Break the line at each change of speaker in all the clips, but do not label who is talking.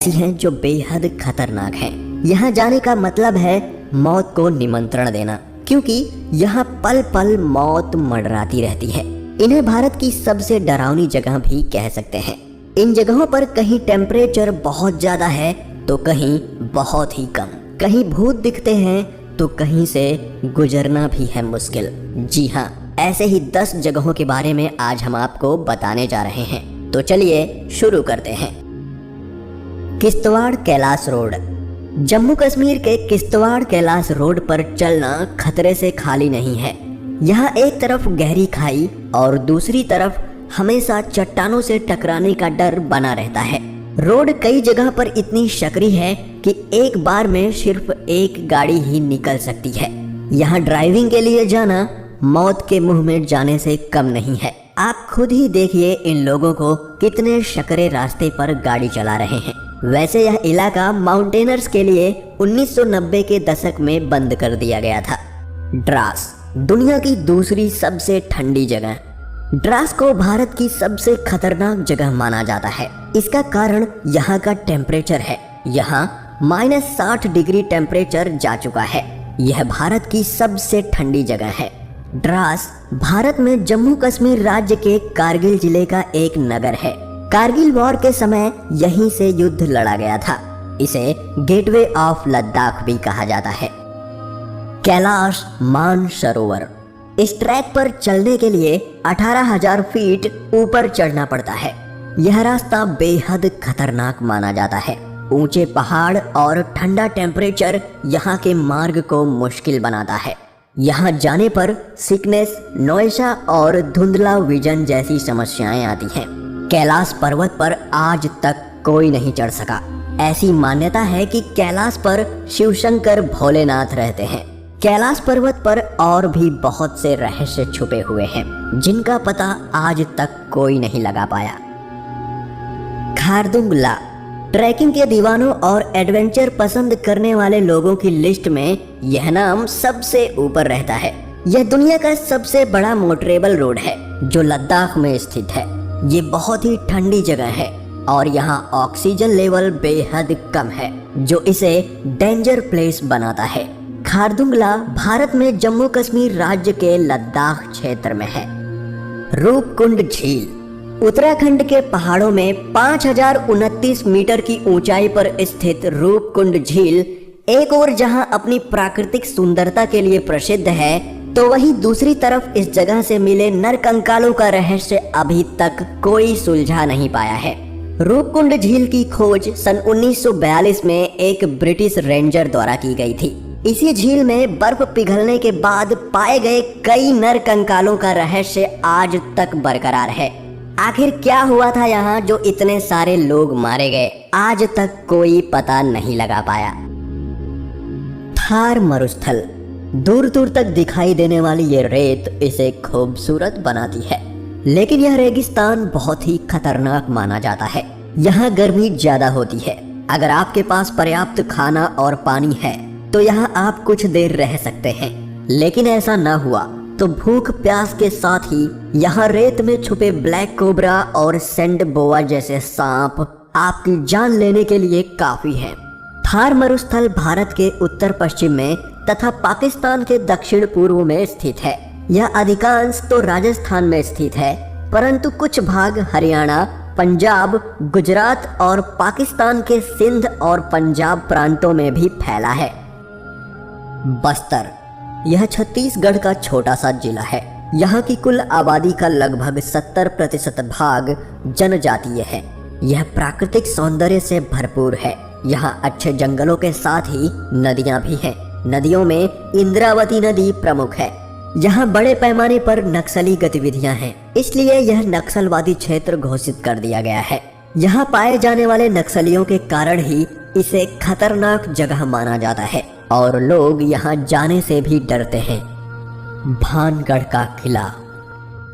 ऐसी हैं जो बेहद खतरनाक हैं। यहाँ जाने का मतलब है मौत को निमंत्रण देना, क्योंकि यहाँ पल पल मौत मंडराती रहती है। इन्हें भारत की सबसे डरावनी जगह भी कह सकते हैं। इन जगहों पर कहीं टेम्परेचर बहुत ज्यादा है तो कहीं बहुत ही कम, कहीं भूत दिखते हैं तो कहीं से गुजरना भी है मुश्किल। जी हाँ, ऐसे ही 10 जगहों के बारे में आज हम आपको बताने जा रहे हैं। तो चलिए शुरू करते हैं। किश्तवाड़ कैलाश रोड। जम्मू कश्मीर के किश्तवाड़ कैलाश रोड पर चलना खतरे से खाली नहीं है। यहाँ एक तरफ गहरी खाई और दूसरी तरफ हमेशा चट्टानों से टकराने का डर बना रहता है। रोड कई जगह पर इतनी सकरी है कि एक बार में सिर्फ एक गाड़ी ही निकल सकती है। यहाँ ड्राइविंग के लिए जाना मौत के मुंह में जाने से कम नहीं है। आप खुद ही देखिए इन लोगों को कितने सकरे रास्ते पर गाड़ी चला रहे हैं। वैसे यह इलाका माउंटेनर्स के लिए 1990 के दशक में बंद कर दिया गया था। द्रास, दुनिया की दूसरी सबसे ठंडी जगह। द्रास को भारत की सबसे खतरनाक जगह माना जाता है। इसका कारण यहाँ का टेम्परेचर है। यहाँ -60 डिग्री टेम्परेचर जा चुका है। यह भारत की सबसे ठंडी जगह है। द्रास भारत में जम्मू कश्मीर राज्य के कारगिल जिले का एक नगर है। कारगिल वॉर के समय यहीं से युद्ध लड़ा गया था। इसे गेटवे ऑफ लद्दाख भी कहा जाता है। कैलाश मानसरोवर। इस ट्रैक पर चलने के लिए 18,000 फीट ऊपर चढ़ना पड़ता है। यह रास्ता बेहद खतरनाक माना जाता है। ऊंचे पहाड़ और ठंडा टेम्परेचर यहाँ के मार्ग को मुश्किल बनाता है। यहाँ जाने पर सिकनेस, नौयशा और धुंधला विजन जैसी समस्याएं आती हैं। कैलाश पर्वत पर आज तक कोई नहीं चढ़ सका। ऐसी मान्यता है कि कैलाश पर शिवशंकर भोलेनाथ रहते हैं। कैलाश पर्वत पर और भी बहुत से रहस्य छुपे हुए हैं जिनका पता आज तक कोई नहीं लगा पाया। खारदुंग ला। ट्रैकिंग के दीवानों और एडवेंचर पसंद करने वाले लोगों की लिस्ट में यह नाम सबसे ऊपर रहता है। यह दुनिया का सबसे बड़ा मोटरेबल रोड है जो लद्दाख में स्थित है। ये बहुत ही ठंडी जगह है और यहाँ ऑक्सीजन लेवल बेहद कम है जो इसे डेंजर प्लेस बनाता है। खारदुंगला भारत में जम्मू कश्मीर राज्य के लद्दाख क्षेत्र में है। रूपकुंड झील। उत्तराखंड के पहाड़ों में 5029 मीटर की ऊंचाई पर स्थित रूपकुंड झील एक और जहां अपनी प्राकृतिक सुंदरता के लिए प्रसिद्ध है, तो वहीं दूसरी तरफ इस जगह से मिले नरकंकालों का रहस्य अभी तक कोई सुलझा नहीं पाया है। रूपकुंड झील की खोज सन 1942 में एक ब्रिटिश रेंजर द्वारा की गई थी। इसी झील में बर्फ पिघलने के बाद पाए गए कई नरकंकालों का रहस्य आज तक बरकरार है। आखिर क्या हुआ था यहाँ जो इतने सारे लोग मारे गए, आज तक कोई पता नहीं लगा पाया। थार मरुस्थल। दूर दूर तक दिखाई देने वाली ये रेत इसे खूबसूरत बनाती है, लेकिन यह रेगिस्तान बहुत ही खतरनाक माना जाता है। यहाँ गर्मी ज्यादा होती है। अगर आपके पास पर्याप्त खाना और पानी है तो यहाँ आप कुछ देर रह सकते हैं, लेकिन ऐसा ना हुआ तो भूख प्यास के साथ ही यहाँ रेत में छुपे ब्लैक कोबरा और सैंड बोआ जैसे सांप आपकी जान लेने के लिए काफी हैं। थार मरुस्थल भारत के उत्तर पश्चिम में तथा पाकिस्तान के दक्षिण पूर्व में स्थित है। यह अधिकांश तो राजस्थान में स्थित है, परंतु कुछ भाग हरियाणा, पंजाब, गुजरात और पाकिस्तान के सिंध और पंजाब प्रांतों में भी फैला है। बस्तर। यह छत्तीसगढ़ का छोटा सा जिला है। यहाँ की कुल आबादी का लगभग 70% भाग जनजातीय है। यह प्राकृतिक सौंदर्य से भरपूर है। यहाँ अच्छे जंगलों के साथ ही नदियाँ भी हैं। नदियों में इंद्रावती नदी प्रमुख है। यहाँ बड़े पैमाने पर नक्सली गतिविधियाँ हैं, इसलिए यह नक्सलवादी क्षेत्र घोषित कर दिया गया है। यहाँ पाए जाने वाले नक्सलियों के कारण ही इसे खतरनाक जगह माना जाता है और लोग यहाँ जाने से भी डरते हैं। भानगढ़ का किला।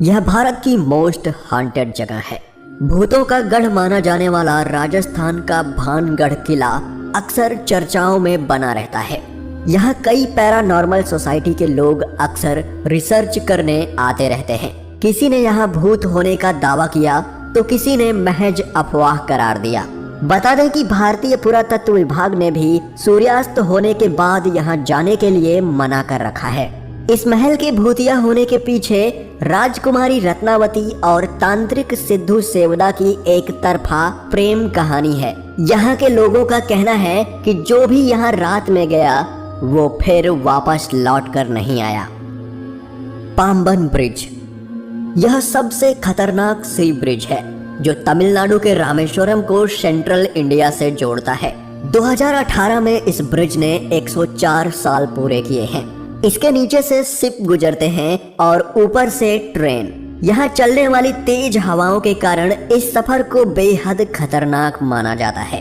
यह भारत की मोस्ट हॉन्टेड जगह है। भूतों का गढ़ माना जाने वाला राजस्थान का भानगढ़ किला अक्सर चर्चाओं में बना रहता है। यहाँ कई पैरानॉर्मल सोसाइटी के लोग अक्सर रिसर्च करने आते रहते हैं। किसी ने यहाँ भूत होने का दावा किया तो किसी ने महज अफवाह करार दिया। बता दें कि भारतीय पुरातत्व विभाग ने भी सूर्यास्त होने के बाद यहाँ जाने के लिए मना कर रखा है। इस महल के भूतिया होने के पीछे राजकुमारी रत्नावती और तांत्रिक सिद्धू सेवदा की एक तरफा प्रेम कहानी है। यहाँ के लोगों का कहना है कि जो भी यहाँ रात में गया वो फिर वापस लौट कर नहीं आया। पाम्बन ब्रिज, यह सबसे खतरनाक सी ब्रिज है जो तमिलनाडु के रामेश्वरम को सेंट्रल इंडिया से जोड़ता है। 2018 में इस ब्रिज ने 104 साल पूरे किए हैं। इसके नीचे से शिप गुजरते हैं और ऊपर से ट्रेन। यहाँ चलने वाली तेज हवाओं के कारण इस सफर को बेहद खतरनाक माना जाता है।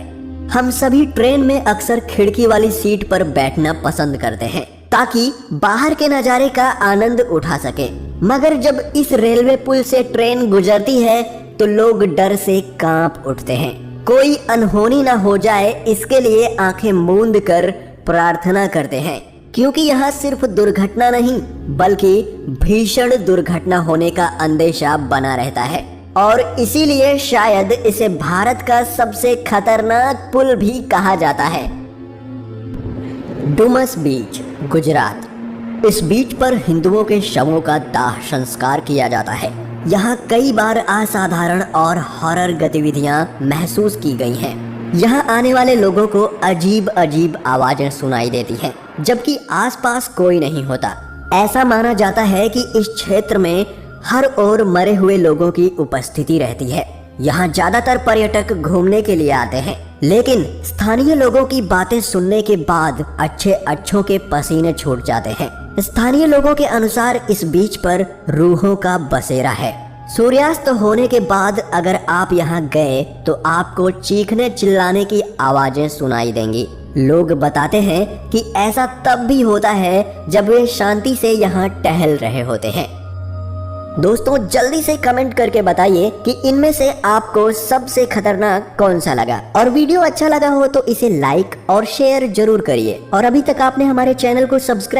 हम सभी ट्रेन में अक्सर खिड़की वाली सीट पर बैठना पसंद करते हैं ताकि बाहर के नज़ारे का आनंद उठा सके, मगर जब इस रेलवे पुल से ट्रेन गुजरती है तो लोग डर से कांप उठते हैं। कोई अनहोनी ना हो जाए इसके लिए आंखें मूंद कर प्रार्थना करते हैं, क्योंकि यहाँ सिर्फ दुर्घटना नहीं बल्कि भीषण दुर्घटना होने का अंदेशा बना रहता है और इसीलिए शायद इसे भारत का सबसे खतरनाक पुल भी कहा जाता है। डुमस बीच, गुजरात। इस बीच पर हिंदुओं के शवों का दाह संस्कार किया जाता है। यहाँ कई बार असाधारण और हॉरर गतिविधियाँ महसूस की गई हैं। यहाँ आने वाले लोगों को अजीब अजीब आवाजें सुनाई देती हैं, जबकि आसपास कोई नहीं होता। ऐसा माना जाता है कि इस क्षेत्र में हर ओर मरे हुए लोगों की उपस्थिति रहती है। यहाँ ज्यादातर पर्यटक घूमने के लिए आते हैं, लेकिन स्थानीय लोगों की बातें सुनने के बाद अच्छों के पसीने छूट जाते हैं। स्थानीय लोगों के अनुसार इस बीच पर रूहों का बसेरा है। सूर्यास्त होने के बाद अगर आप यहाँ गए तो आपको चीखने चिल्लाने की आवाजें सुनाई देंगी। लोग बताते हैं कि ऐसा तब भी होता है जब वे शांति से यहाँ टहल रहे होते हैं। दोस्तों, जल्दी से कमेंट करके बताइए कि इनमें से आपको सबसे खतरनाक कौन सा लगा, और वीडियो अच्छा लगा हो तो इसे लाइक और शेयर जरूर करिए। और अभी तक आपने हमारे चैनल को सब्सक्राइब